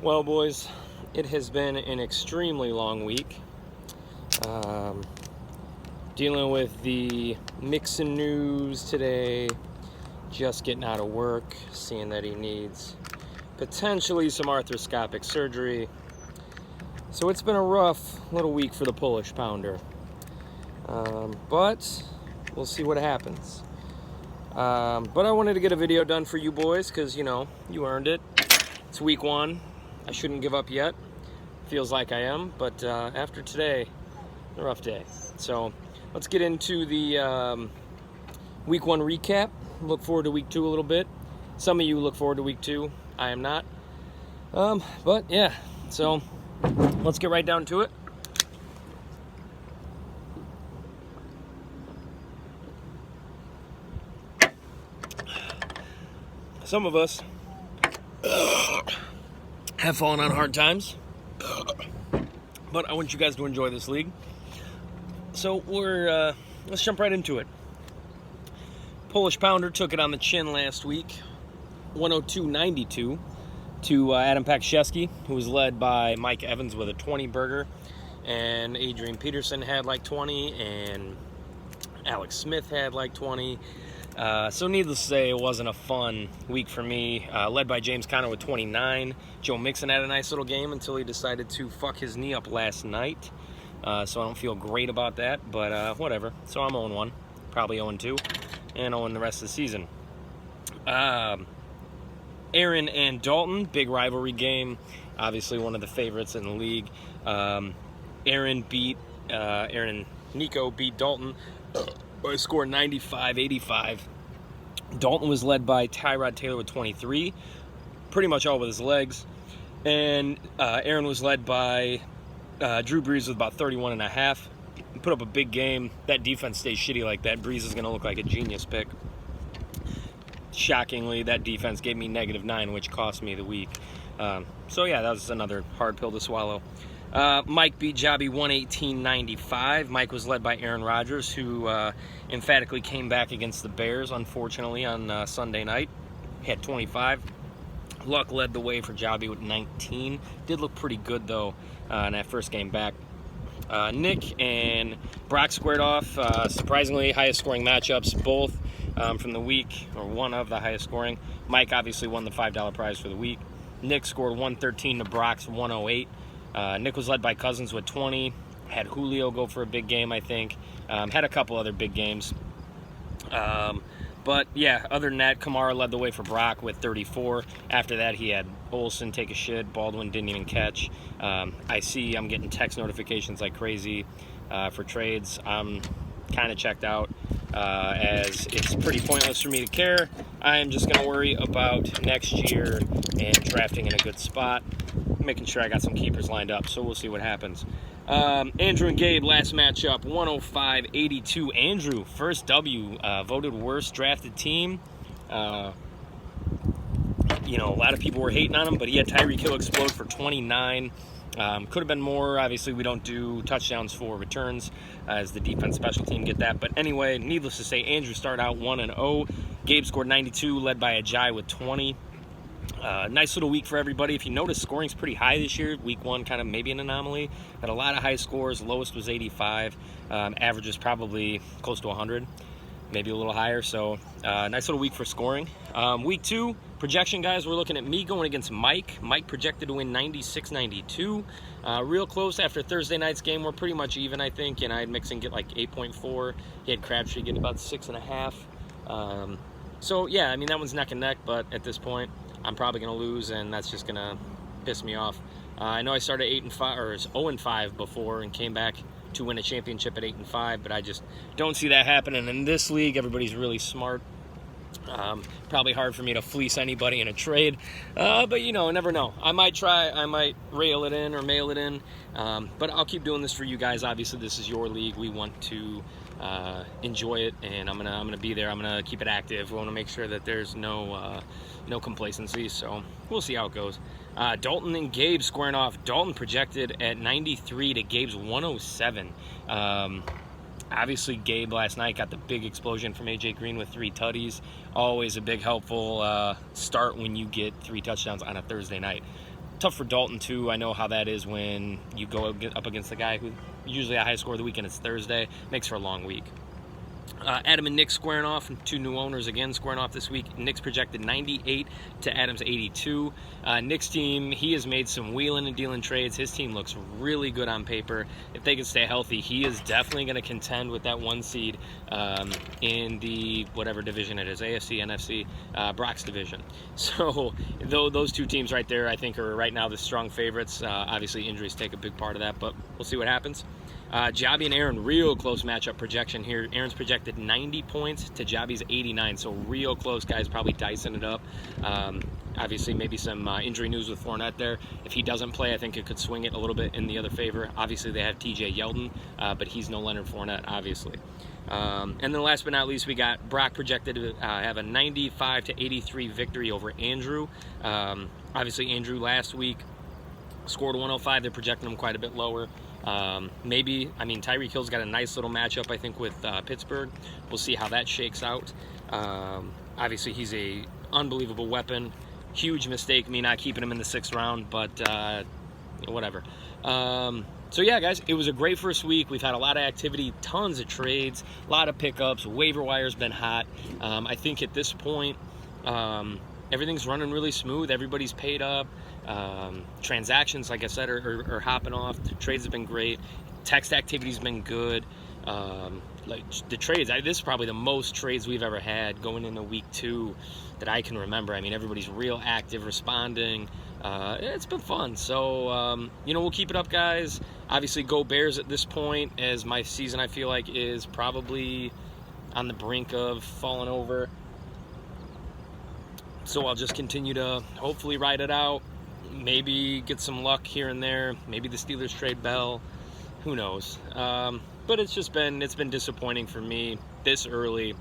Well, boys, it has been an extremely long week. Dealing with the Mixon news today, just getting out of work, seeing that he needs potentially some arthroscopic surgery. So it's been a rough little week for the Polish Pounder. But we'll see what happens. But I wanted to get a video done for you boys because, you earned it. It's week one. I shouldn't give up yet. Feels like I am, but after today, a rough day. So let's get into the week one recap. Look forward to week two a little bit. Some of you look forward to week two. I am not. But yeah, so let's get right down to it. Some of us have fallen on hard times, but I want you guys to enjoy this league. So let's jump right into it. Polish Pounder took it on the chin last week, 102.92 to Adam Pakshevsky, who was led by Mike Evans with a 20 burger, and Adrian Peterson had like 20, and Alex Smith had like 20. So needless to say, it wasn't a fun week for me. Led by James Conner with 29. Joe Mixon had a nice little game until he decided to fuck his knee up last night. So I don't feel great about that, but whatever. So I'm 0-1, probably 0-2, and 0 the rest of the season. Aaron and Dalton, big rivalry game. Obviously one of the favorites in the league. Aaron and Nico beat Dalton by a score 95-85. Dalton was led by Tyrod Taylor with 23, pretty much all with his legs. And Aaron was led by Drew Brees with about 31.5. He put up a big game. That defense stays shitty like that. Brees is going to look like a genius pick. Shockingly, that defense gave me -9, which cost me the week. So yeah, that was another hard pill to swallow. Mike beat Jobby 118.95. Mike was led by Aaron Rodgers, who emphatically came back against the Bears, unfortunately, on Sunday night. He had 25. Luck led the way for Jobby with 19. Did look pretty good, though, in that first game back. Nick and Brock squared off. Surprisingly, highest scoring matchups, both from the week, or one of the highest scoring. Mike obviously won the $5 prize for the week. Nick scored 113 to Brock's 108. Nick was led by Cousins with 20. Had Julio go for a big game, I think. Had a couple other big games. But yeah, other than that, Kamara led the way for Brock with 34. After that, he had Olsen take a shit. Baldwin didn't even catch. I'm getting text notifications like crazy for trades. I'm kind of checked out as it's pretty pointless for me to care. I am just going to worry about next year and drafting in a good spot, making sure I got some keepers lined up, so we'll see what happens. Andrew and Gabe, last matchup, 105-82. Andrew, first W, voted worst drafted team. A lot of people were hating on him, but he had Tyreek Hill explode for 29. Could have been more. Obviously, we don't do touchdowns for returns as the defense special team get that. But anyway, needless to say, Andrew started out 1-0. Gabe scored 92, led by Ajay with 20. Nice little week for everybody. If you notice, scoring's pretty high this year. Week one kind of maybe an anomaly. Had a lot of high scores. Lowest was 85. Average is probably close to 100, maybe a little higher. So nice little week for scoring. Week two, projection guys, we're looking at me going against Mike. Mike projected to win 96-92. Real close after Thursday night's game. We're pretty much even, I think. And I had Mixon get like 8.4. He had Crabtree get about 6.5. So yeah, I mean, that one's neck and neck. But at this point, I'm probably going to lose, and that's just going to piss me off. I know I started 8-5 or 0-5 before and came back to win a championship at 8-5, but I just don't see that happening in this league. Everybody's really smart. Probably hard for me to fleece anybody in a trade, but never know. I might try. I might rail it in or mail it in, but I'll keep doing this for you guys. Obviously, this is your league. We want to enjoy it, and I'm gonna be there. I'm gonna keep it active. We want to make sure that there's no complacency. So we'll see how it goes. Dalton and Gabe squaring off. Dalton projected at 93 to Gabe's 107. Obviously, Gabe last night got the big explosion from A.J. Green with 3 tutties. Always a big helpful start when you get 3 touchdowns on a Thursday night. Tough for Dalton, too. I know how that is when you go up against the guy who usually a high score of the weekend is Thursday. Makes for a long week. Adam and Nick squaring off, 2 new owners again squaring off this week. Nick's projected 98 to Adam's 82. Nick's team, he has made some wheeling and dealing trades. His team looks really good on paper. If they can stay healthy, he is definitely going to contend with that 1 seed in the whatever division it is, AFC, NFC, Brock's division. So those 2 teams right there, I think, are right now the strong favorites. Obviously, injuries take a big part of that, but we'll see what happens. Jobby and Aaron, real close matchup projection here. Aaron's projected 90 points to Jobby's 89, so real close, guys, probably dicing it up. Obviously, maybe some injury news with Fournette there. If he doesn't play, I think it could swing it a little bit in the other favor. Obviously, they have TJ Yeldon, but he's no Leonard Fournette, obviously. And then last but not least, we got Brock projected to have a 95 to 83 victory over Andrew. Obviously, Andrew last week scored 105. They're projecting him quite a bit lower. Tyreek Hill's got a nice little matchup, I think, with Pittsburgh. We'll see how that shakes out. Obviously, he's a unbelievable weapon. Huge mistake, me not keeping him in the 6th round, but whatever. So, yeah, guys, it was a great first week. We've had a lot of activity, tons of trades, a lot of pickups. Waiver wire's been hot. I think at this point, everything's running really smooth. Everybody's paid up. Transactions, like I said, are hopping off. The trades have been great. Text activity's been good. Like the trades, this is probably the most trades we've ever had going into week 2 that I can remember. I mean, everybody's real active, responding. It's been fun. So, we'll keep it up, guys. Obviously, go Bears at this point, as my season, I feel like, is probably on the brink of falling over. So I'll just continue to hopefully ride it out. Maybe get some luck here and there. Maybe the Steelers trade Bell. Who knows? But it's been disappointing for me this early.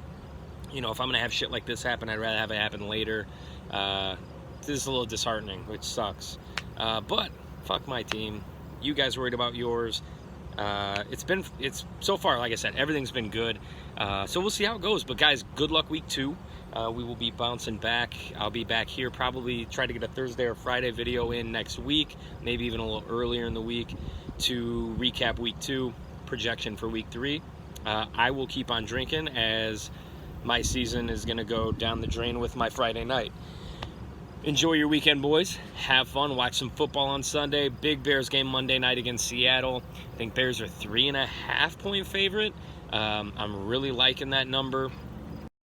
If I'm going to have shit like this happen, I'd rather have it happen later. This is a little disheartening, which sucks. But fuck my team. You guys worried about yours. It's so far, like I said, everything's been good. So we'll see how it goes. But guys, good luck week 2. We will be bouncing back. I'll be back here, probably try to get a Thursday or Friday video in next week, maybe even a little earlier in the week, to recap week 2, projection for week 3. I will keep on drinking, as my season is going to go down the drain with my Friday night. Enjoy your weekend, boys. Have fun. Watch some football on Sunday. Big Bears game Monday night against Seattle. I think Bears are 3.5-point favorite. I'm really liking that number.